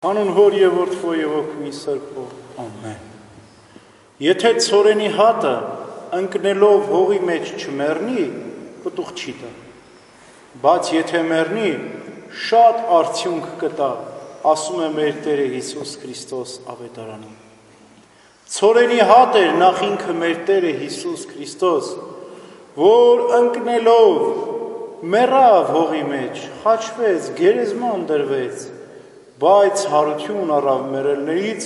Անուն հոր եւ որդվո եւ օգնի սրբո, ամեն։ Եթե ցորենի հատը ընկնելով հողի մեջ չմեռնի, պտուղ չի տա, բայց եթե մեռնի, շատ արդյունք կտա, ասում է մեր Տերը Հիսուս Քրիստոս ավետարանին։ Ցորենի հատ էր նախ ինքը մեր Տերը Հիսուս Քրիստոս, որ ընկնելով մեռավ հողի մեջ, խաչվեց, գերեզման դրվեց, բայց հարություն առավ մեռելներից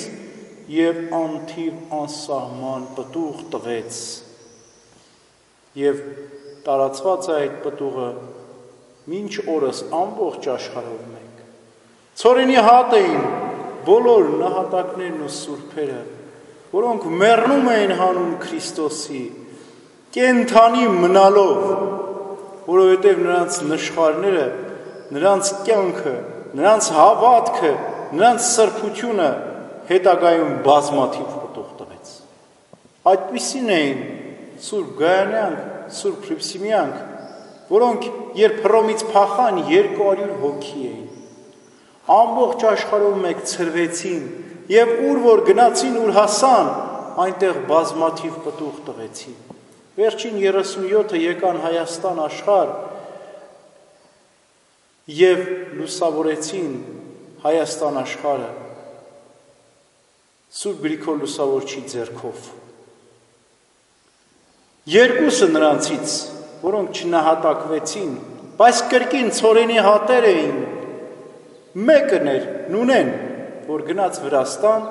եւ անթիվ անսահման պտուղ տվեց։ Եվ տարածված է այդ պտուղը մինչ օրս ամբողջ աշխարհով մեկ։ Ցորենի հատ էին բոլոր նահատակներն ու սուրբերը, որոնք մեռնում էին հանուն Քրիստոսի, կենթանի մնալով, որովհետև նրանց նշխարները, նրանց կյանքը, նրանց հավատքը, նրանց սրբությունը հետագայում բազմաթիվ պտուղ տվեց։ Այդպիսին էին Սուրբ Գայանյանք, Սուրբ Հռիփսիմյանք, որոնք երբ Հռոմից փախան 200 հոգի էին։ Ամբողջ աշխարհով մեկ ցրվեցին եւ ուր որ գնացին, ուր հասան, այնտեղ բազմաթիվ պտուղ տվեցին։ Վերջին 37-ը եկան Հայաստան աշխարհ եւ լուսավորեցին Հայաստան աշխարհը Սուրբ Գրիգոր Լուսավորչի ձեռքով։ Երկուսը նրանցից, որոնք չնահատակվեցին, բայց կրկին ցորենի հատեր էին, մեկն էր Նունեն, որ գնաց Վրաստան,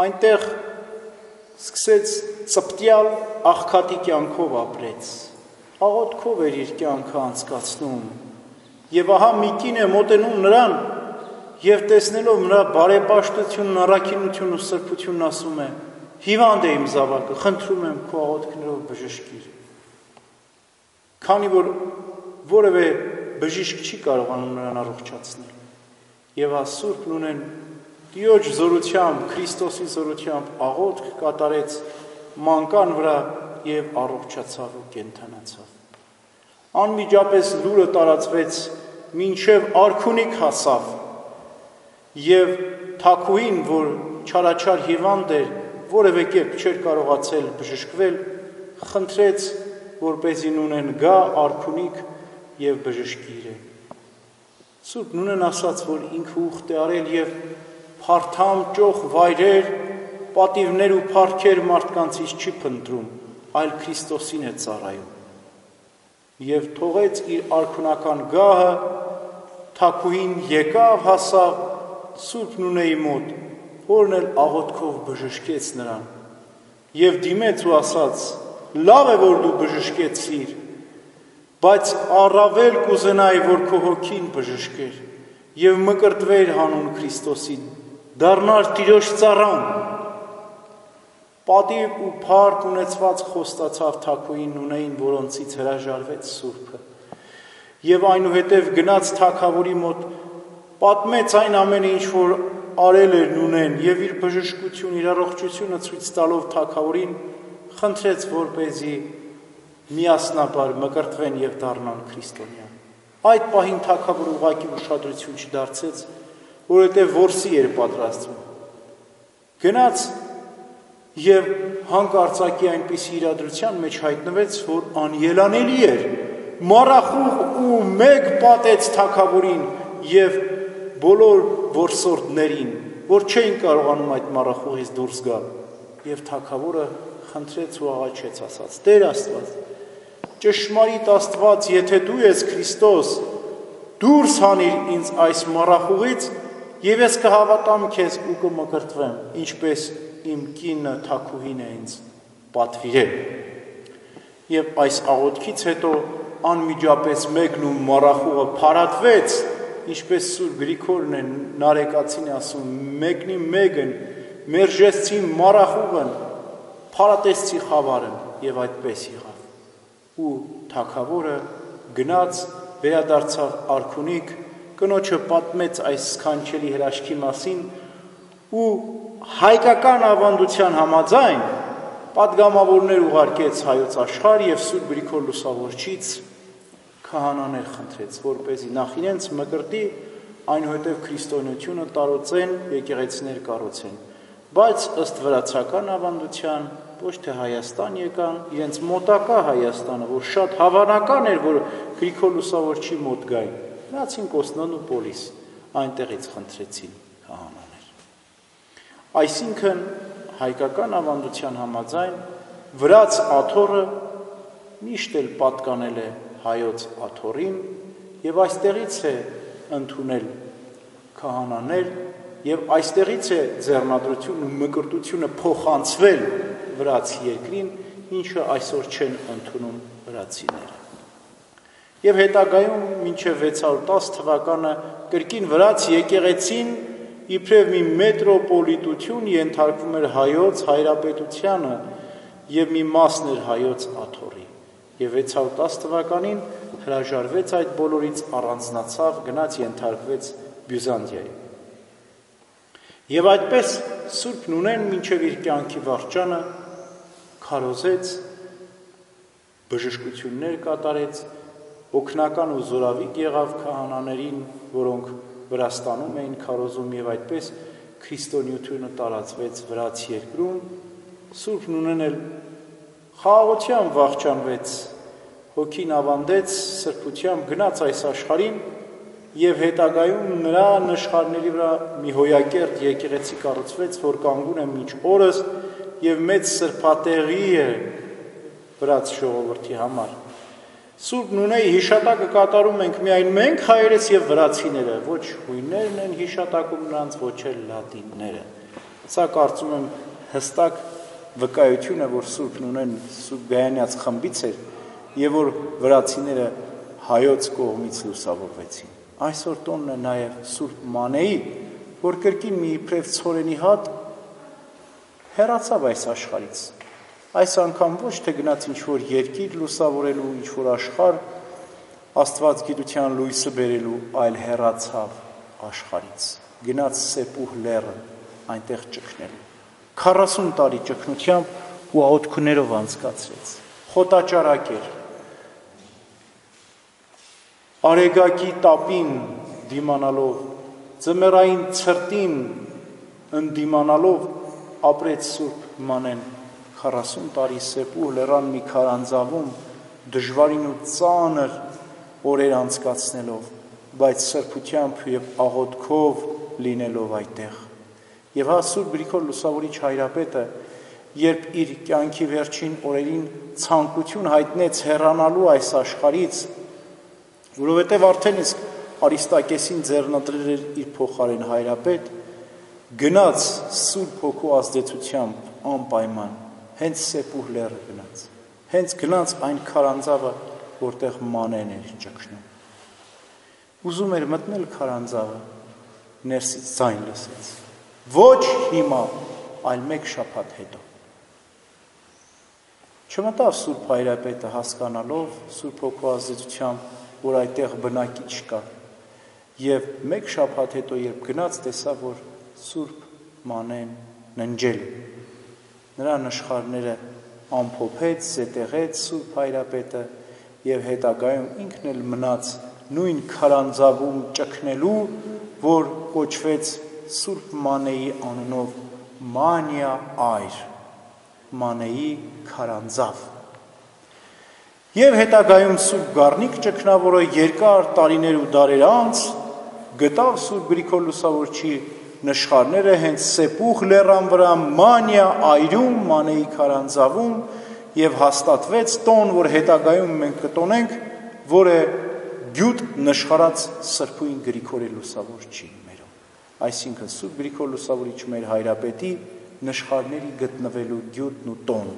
այնտեղ սկսեց ծպտյալ աղքատի կյանքով ապրեց, աղոթքով էր իր կյանքը անցկացնում, եւ ահա մի կին է մոտենում նրան եւ տեսնելով նրա բարեպաշտությունն, առաքինությունն ու սրբությունն ասում է. հիվանդ է իմ զավակը, խնդրում եմ քո աղոթքներով բժշկիր։ Քանի որ որևէ բժիշկ չի կարողանում նրան առողջացնել։ Եվ Սուրբ Նունեն Տիրոջ զորությամբ, Քրիստոսի զորությամբ աղոթք կատարեց մանկան վրա եւ առողջացավ ու կենդանացավ։ Անմիջապես լուրը տարածվեց մինչև արքունիք հասավ եւ թագուհին, որ չարաչար հիվանդ էր, որևէ կերպ չէր կարողացել բժշկվել, խնդրեց, որպեսզի Նունեն գա արքունիք եւ բժշկի իրեն։ Սուրբ Նունեն ասաց, որ ինքը ուխտ է արել եւ փարթամ ճոխ վայրեր, պատիվներ ու փառքեր մարդկանցից չի փնտրում, այլ Քրիստոսին է ծառայում։ Եվ թողեց իր արքունական գահը, թագուհին եկավ, հասավ Սուրբ Նունեի մոտ, որն էլ աղոթքով բժշկեց նրան, եւ դիմեց ու ասաց. լավ է, որ դու բժշկեցիր, բայց առավել կուզենայի, որ քո հոգին բժշկեր եւ մկրտվեր հանուն Քրիստոսի, դառնար Տիրոջ ծառան։ Պատիվ ու փառք ունեցված խոստացավ թագուհին Նունեին, որոնցից հրաժարվեց Սուրբը, եւ այնուհետև գնաց թագավորի մոտ, պատմեց այն ամենը, ինչ որ արել էր Նունեն, եւ իր բժշկություն, իր առողջությունը ցույց տալով թագավորին, խնդրեց, որպեսզի միասնաբար մկրտվեն եւ դառնան քրիստոնյա։ Այդ պահին թագավորը ուղղակի ուշադրություն չդարձեց, որովհետեւ որսի էր պատրաստվում։ Գնաց եւ հանկարծակի այնպիսի իրադրության մեջ հայտնվեց, որ անելանելի էր, մառախուղ ու մեկ պատեց թագավորին եւ բոլոր որսորդներին, որ չէին կարողանում այդ մառախուղից դուրս գալ, եւ թագավորը խնդրեց ու աղաչեց, ասաց. Տեր Աստված, ճշմարիտ Աստված, եթե դու ես Քրիստոս, դուրս հանիր ինձ այս մառախուղից եւ ես կհավատամ քեզ ու կմկրտվեմ, ինչպես իմ կինը թագուհին է ինձ պատվիրել։ Եվ այս աղոթքից հետո անմիջապես մեկնում մառախուղը փարատվեց, ինչպես Սուրբ Գրիգորն է Նարեկացին ասում, մեկնի մեկն մերժեցի մառախուղն, փարատեցի խավարն եւ այդպես եղավ։ Ու թագավորը գնաց, վերադարձավ արքունիք, կնոջը պատմեց այս սքանչելի հրաշքի մասին ու հայկական ավանդության համաձայն պատգամավորներ ուղարկեց հայոց աշխարհ եւ Սուրբ Գրիգոր Լուսավորչից քահանաներ խնդրեց, որպեսզի նախ իրենց մկրտի, այնուհետև քրիստոնեությունը տարածեն, եկեղեցիներ կառուցեն, բայց ըստ վրացական ավանդության ոչ թե Հայաստան եկան, իրենց մոտակա Հայաստանը, որ շատ հավանական էր, որ Գրիգոր Լուսավորչի մոտ գային, գնացին Կոստանդնուպոլիս, այնտեղից խնդրեցին քահանաներ։ Այսինքն հայկական ավանդության համաձայն վրաց աթոռը միշտ էլ պատկանել է հայոց աթոռին եւ այստեղից է ընդունել քահանաներ եւ այստեղից է ձեռնադրությունն ու մկրտությունը փոխանցվել վրացի երկրին, ինչը այսօր չեն ընդունում վրացիները։ Եվ հետագայում մինչև 610 թվականը կրկին վրաց եկեղեցին իբրև մի մետրոպոլիտություն ենթարկվում էր հայոց հայրապետությանը եւ մի մասն էր հայոց աթոռի։ Եվ 610 թվականին հրաժարվեց այդ բոլորից, առանձնացավ, գնաց ենթարկվեց Բյուզանդիայի։ Եվ այդպես Սուրբ Նունեն մինչև իր կյանքի վարճանը քարոզեց, բժշկություններ կատարեց, օգնական ու զորավիգ եղավ քահանաներին, որոնք Վրաստանում էին քարոզում, եւ այդպես քրիստոնեությունը տարածվեց վրաց երկրում։ Սուրբ Նունեն էլ խաղաղությամբ վախճանվեց, հոգին ավանդեց, սրբությամբ գնաց այս աշխարհին եւ հետագայում նրա նշխարների վրա մի հոյակերտ եկեղեցի կառուցվեց, որ կանգուն է մինչ օրս եւ մեծ սրբատեղի է վրաց ժողովրդի համար։ Սուրբ Նունեի հիշատակը կատարում ենք միայն մենք հայերս եւ վրացիները, ոչ հույներն են հիշատակում նրանց, ոչ էլ լատինները։ Սա կարծում եմ հստակ վկայություն է, որ Սուրբ Նունեն Սուրբ Գայանյաց խմբից էր եւ որ վրացիները հայոց կողմից լուսավորվեցին։ Այսօր տոնն է նաեւ Սուրբ Մանեի, որ կրկին մի իբրև ցորենի հատ հեռացավ այս աշխարհից։ Այս անգամ ոչ թե գնաց ինչ-որ երկիր լուսավորելու, ինչ-որ աշխարհ Աստված գիտության լույսը բերելու, այլ հեռացավ աշխարհից։ Գնաց Սեպուհ լեռը այնտեղ ճգնելու։ 40 տարի ճգնությամբ ու աղոթքներով անցկացրեց։ Խոտաճարակ էր։ Արեգակի տապին դիմանալով, ձմեռային ցրտին ընդդիմանալով ապրեց Սուրբ Մանեն 40 տարի Սեպուհ լեռան մի քարանձավում, դժվարին ու ծանր օրեր անցկացնելով, բայց սրբությամբ եւ աղոթքով լինելով այդտեղ։ Եվ հա Սուրբ Գրիգոր Լուսավորիչ հայրապետը, երբ իր կյանքի վերջին օրերին ցանկություն հայտնեց հեռանալու այս աշխարհից, որովհետև արդեն իսկ Արիստակեսին ձեռնադրել էր իր փոխարեն հայրապետ, գնաց Սուրբ Հոգու ազդեցությամբ անպայման, հենց Սեպուհ լեռը գնաց, հենց գնաց այն քարանձավը, որտեղ Մանեն էր ճգնում։ Ուզում էր մտնել քարանձավը, ներսից ձայն լսեց, ոչ հիմա, այլ մեկ շաբաթ հետո։ Չմտավ Սուրբ հայրապետը հասկանալով Սուրբ Հոգու ազդեցությամբ, որ այդտեղ բնակիչ կա, եւ մեկ շաբաթ հետո երբ գնաց, տեսավ, որ Սուրբ Մանեն ննջել է։ Նրա նշխարները ամփոփեց, զետեղեց Սուրբ հայրապետը եւ հետագայում ինքն էլ մնաց նույն քարանձավում ճգնելու, որ կոչվեց Սուրբ Մանեի անունով Մանիա այր, Մանեի քարանձավ։ Եվ հետագայում Սուրբ Գառնիկ ճգնավորը երկար տարիներ ու դարեր անց գտավ Սուրբ Գրիգոր Լուսավորչի նշխարները հենց Սեպուխ լեռան վրա Մանիա այրում, Մանեի քարանձավում եւ հաստատվեց տոն, որ հետագայում մենք կտոնենք, որ է գյուտ նշխարած Սրբույն Գրիգոր Լուսավորչի մերում։ Այսինքն Սուրբ Գրիգոր Լուսավորիչ մեր հայրապետի նշխարների գտնվելու գյուտն ու տոն։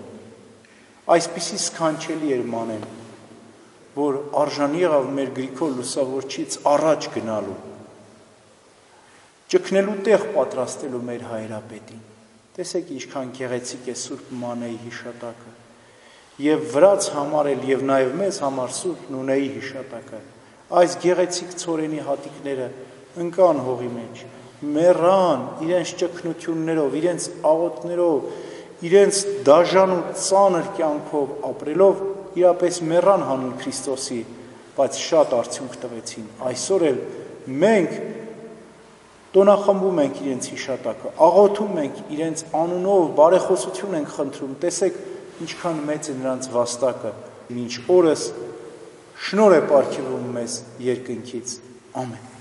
Այսպիսի սքանչելի էր Մանեն, որ արժանի եղավ մեր Գրիգոր Լուսավորչից առաջ գնալու, ճգնելու տեղ պատրաստելու մեր հայրապետին։ Տեսեք ինչքան գեղեցիկ է Սուրբ Մանեի հիշատակը, եւ վրաց համար էլ եւ նաեւ մեզ համար Սուրբ Նունեի հիշատակը։ Այս գեղեցիկ ցորենի հատիկները ընկան հողի մեջ, մեռան իրենց ճգնություններով, իրենց աղոթներով, իրենց դաժան ու ծանր կյանքով ապրելով իրապես մեռան հանուն Քրիստոսի, բայց շատ արդյունք տվեցին։ Այսօր էլ մենք տոնախմբում ենք իրենց հիշատակը, աղոթում ենք իրենց անունով, բարեխոսություն ենք խնդրում, տեսեք ինչքան մեծ է նրանց վաստակը, մինչ օրս շնորհ է պարգևում մեզ երկնքից, ամեն։